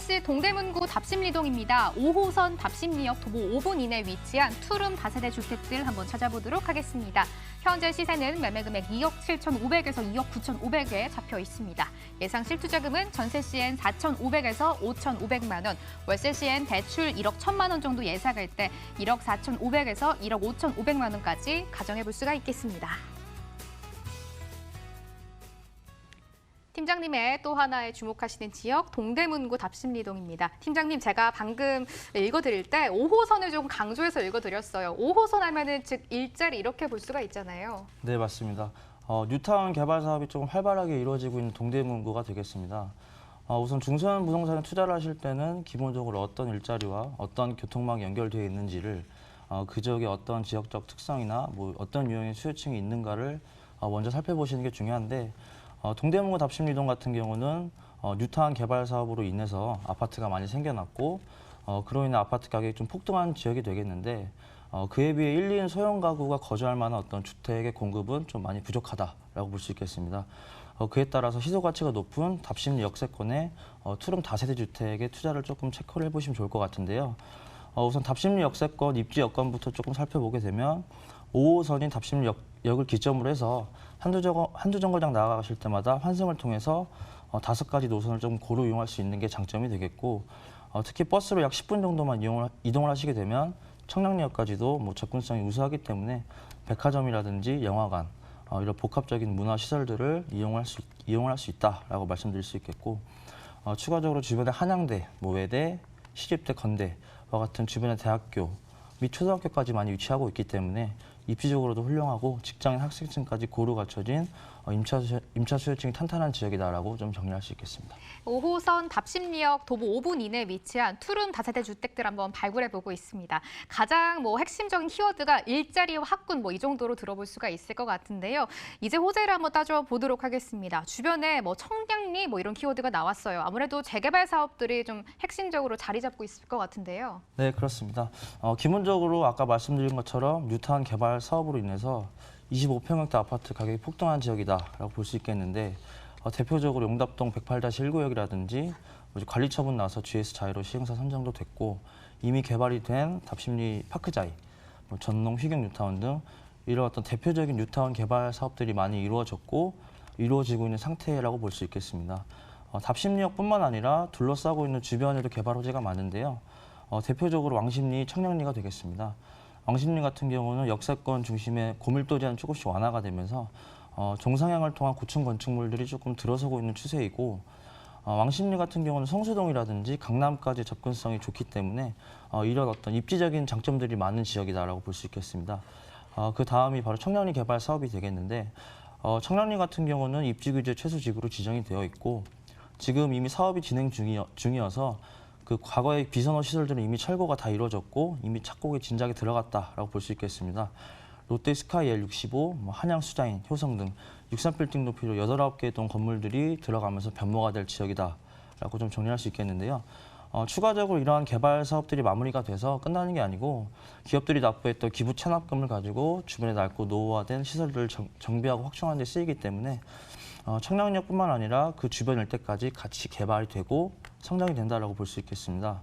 서울시 동대문구 답심리동입니다. 5호선 답심리역 도보 5분 이내 위치한 투룸 다세대 주택들 한번 찾아보도록 하겠습니다. 현재 시세는 매매금액 2억 7,500에서 2억 9,500에 잡혀 있습니다. 예상 실투자금은 전세 시엔 4,500에서 5,500만 원, 월세 시엔 대출 1억 1,000만 원 정도 예상할 때 1억 4,500에서 1억 5,500만 원까지 가정해 볼 수가 있겠습니다. 팀장님의 또 하나의 주목하시는 지역 동대문구 답심리동입니다. 팀장님, 제가 방금 읽어드릴 때 5호선을 좀 강조해서 읽어드렸어요. 5호선 하면은 즉 일자리 이렇게 볼 수가 있잖아요. 네, 맞습니다. 뉴타운 개발 사업이 조금 활발하게 이루어지고 있는 동대문구가 되겠습니다. 우선 중소형 부동산에 투자를 하실 때는 기본적으로 어떤 일자리와 어떤 교통망이 연결되어 있는지를 그 지역의 어떤 지역적 특성이나 뭐 어떤 유형의 수요층이 있는가를 먼저 살펴보시는 게 중요한데 동대문구 답심리동 같은 경우는 뉴타운 개발 사업으로 인해서 아파트가 많이 생겨났고 그로 인해 아파트 가격이 좀 폭등한 지역이 되겠는데 그에 비해 1, 2인 소형 가구가 거주할 만한 어떤 주택의 공급은 좀 많이 부족하다라고 볼 수 있겠습니다. 그에 따라서 희소 가치가 높은 답심리 역세권의 투룸 다세대 주택에 투자를 조금 체크를 해보시면 좋을 것 같은데요. 우선 답심리 역세권 입지 여건부터 조금 살펴보게 되면 5호선인 답심리역을 기점으로 해서 한두 정거장 나아가실 때마다 환승을 통해서 5가지 노선을 좀 고루 이용할 수 있는 게 장점이 되겠고 특히 버스로 약 10분 정도만 이동을 하시게 되면 청량리역까지도 뭐 접근성이 우수하기 때문에 백화점이라든지 영화관 이런 복합적인 문화 시설들을 이용할 수 있다라고 말씀드릴 수 있겠고 추가적으로 주변에 한양대, 뭐 외대, 시립대, 건대와 같은 주변의 대학교 및 초등학교까지 많이 위치하고 있기 때문에 입지적으로도 훌륭하고 직장인 학생층까지 고루 갖춰진 임차 수요층이 탄탄한 지역이다라고 좀 정리할 수 있겠습니다. 5호선 답심리역 도보 5분 이내에 위치한 투룸 다세대 주택들 한번 발굴해 보고 있습니다. 가장 핵심적인 키워드가 일자리와 학군 이 정도로 들어볼 수가 있을 것 같은데요. 이제 호재를 한번 따져보도록 하겠습니다. 주변에 청량리 이런 키워드가 나왔어요. 아무래도 재개발 사업들이 좀 핵심적으로 자리 잡고 있을 것 같은데요. 네, 그렇습니다. 기본적으로 아까 말씀드린 것처럼 뉴타운 개발 사업으로 인해서 25평형대 아파트 가격이 폭등한 지역이다라고 볼 수 있겠는데 대표적으로 용답동 108-1구역이라든지 관리 처분 나서 GS 자이로 시행사 선정도 됐고 이미 개발이 된 답심리 파크자이, 전농 휘경 뉴타운 등 이런 어떤 대표적인 뉴타운 개발 사업들이 많이 이루어지고 있는 상태라고 볼 수 있겠습니다. 답심리역뿐만 아니라 둘러싸고 있는 주변에도 개발 호재가 많은데요. 대표적으로 왕십리, 청량리가 되겠습니다. 왕십리 같은 경우는 역세권 중심의 고밀도 제한이 조금씩 완화가 되면서 정상향을 통한 고층 건축물들이 조금 들어서고 있는 추세이고 왕십리 같은 경우는 성수동이라든지 강남까지 접근성이 좋기 때문에 이런 어떤 입지적인 장점들이 많은 지역이다라고 볼 수 있겠습니다. 그 다음이 바로 청량리 개발 사업이 되겠는데 청량리 같은 경우는 입지 규제 최소지구로 지정이 되어 있고 지금 이미 사업이 진행 중이어서 그 과거의 비선호 시설들은 이미 철거가 다 이루어졌고 이미 착공에 진작에 들어갔다라고 볼 수 있겠습니다. 롯데 스카이 L65, 한양 수자인, 효성 등 63빌딩 높이로 8, 9개의 동 건물들이 들어가면서 변모가 될 지역이다라고 좀 정리할 수 있겠는데요. 추가적으로 이러한 개발 사업들이 마무리가 돼서 끝나는 게 아니고 기업들이 납부했던 기부 체납금을 가지고 주변에 낡고 노후화된 시설들을 정비하고 확충하는 데 쓰이기 때문에 청량리역뿐만 아니라 그 주변 일대까지 같이 개발이 되고 성장이 된다라고 볼 수 있겠습니다.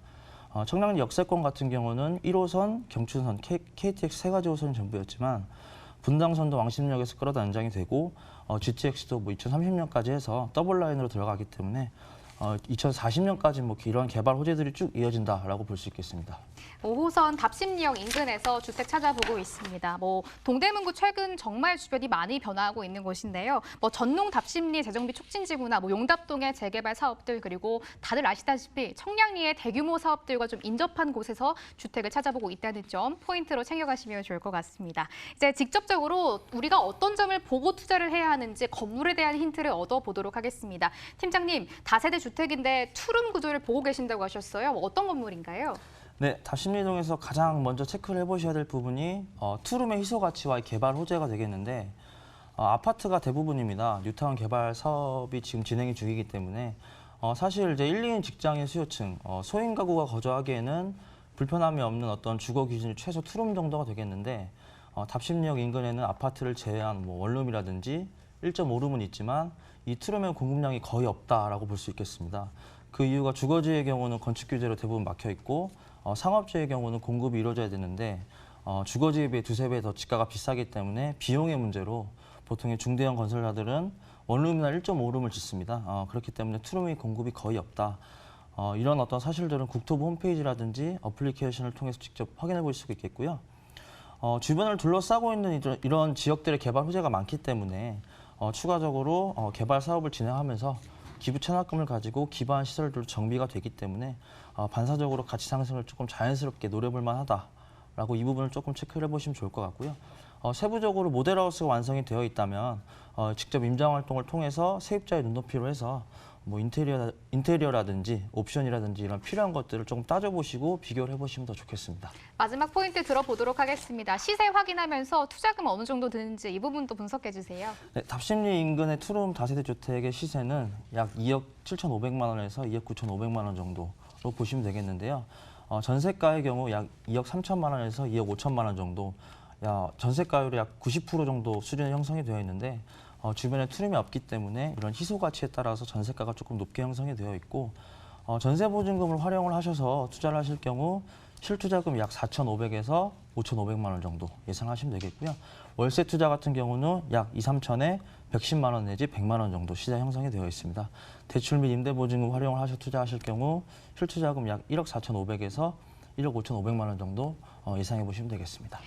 청량리 역세권 같은 경우는 1호선, 경춘선, KTX 3가지 호선이 전부였지만 분당선도 왕십리역에서 끌어다 연장이 되고 GTX도 2030년까지 해서 더블 라인으로 들어가기 때문에 2040년까지 이런 개발 호재들이 쭉 이어진다라고 볼 수 있겠습니다. 5호선 답심리역 인근에서 주택 찾아보고 있습니다. 동대문구 최근 정말 주변이 많이 변화하고 있는 곳인데요. 전농 답심리 재정비 촉진지구나 용답동의 재개발 사업들 그리고 다들 아시다시피 청량리의 대규모 사업들과 좀 인접한 곳에서 주택을 찾아보고 있다는 점 포인트로 챙겨가시면 좋을 것 같습니다. 이제 직접적으로 우리가 어떤 점을 보고 투자를 해야 하는지 건물에 대한 힌트를 얻어보도록 하겠습니다. 팀장님, 다세대 주택인데 투룸 구조를 보고 계신다고 하셨어요. 어떤 건물인가요? 네, 답심리동에서 가장 먼저 체크를 해보셔야 될 부분이 투룸의 희소 가치와 개발 호재가 되겠는데 아파트가 대부분입니다. 뉴타운 개발 사업이 지금 진행 중이기 때문에 사실 이제 1, 2인 직장인 수요층, 소인 가구가 거주하기에는 불편함이 없는 어떤 주거 기준이 최소 투룸 정도가 되겠는데 답심리역 인근에는 아파트를 제외한 원룸이라든지 1.5룸은 있지만 이 투룸의 공급량이 거의 없다라고 볼 수 있겠습니다. 그 이유가 주거지의 경우는 건축 규제로 대부분 막혀 있고 상업지의 경우는 공급이 이루어져야 되는데 주거지에 비해 두세 배 더 지가가 비싸기 때문에 비용의 문제로 보통의 중대형 건설사들은 원룸이나 1.5룸을 짓습니다. 그렇기 때문에 투룸의 공급이 거의 없다. 이런 어떤 사실들은 국토부 홈페이지라든지 어플리케이션을 통해서 직접 확인해 볼 수가 있겠고요. 주변을 둘러싸고 있는 이런 지역들의 개발 호재가 많기 때문에 추가적으로 개발 사업을 진행하면서 기부 체납금을 가지고 기반 시설들도 정비가 되기 때문에 반사적으로 가치 상승을 조금 자연스럽게 노려볼 만하다라고 이 부분을 조금 체크를 해보시면 좋을 것 같고요. 세부적으로 모델하우스가 완성이 되어 있다면 직접 임장 활동을 통해서 세입자의 눈높이로 해서 뭐 인테리어라든지 옵션이라든지 이런 필요한 것들을 조금 따져보시고 비교를 해보시면 더 좋겠습니다. 마지막 포인트 들어보도록 하겠습니다. 시세 확인하면서 투자금 어느 정도 드는지 이 부분도 분석해 주세요. 네, 답심리 인근의 투룸 다세대 주택의 시세는 약 2억 7,500만 원에서 2억 9,500만 원 정도로 보시면 되겠는데요. 전세가의 경우 약 2억 3천만 원에서 2억 5천만 원 정도, 전세가율의 약 90% 정도 수준이 형성이 되어 있는데 주변에 투룸이 없기 때문에 이런 희소 가치에 따라서 전세가가 조금 높게 형성이 되어 있고 전세 보증금을 활용을 하셔서 투자를 하실 경우 실투자금 약 4,500에서 5,500만 원 정도 예상하시면 되겠고요. 월세 투자 같은 경우는 약 2, 3천에 110만 원 내지 100만 원 정도 시장 형성이 되어 있습니다. 대출 및 임대 보증금 활용을 하셔 투자하실 경우 실투자금 약 1억 4,500에서 1억 5,500만 원 정도 예상해 보시면 되겠습니다.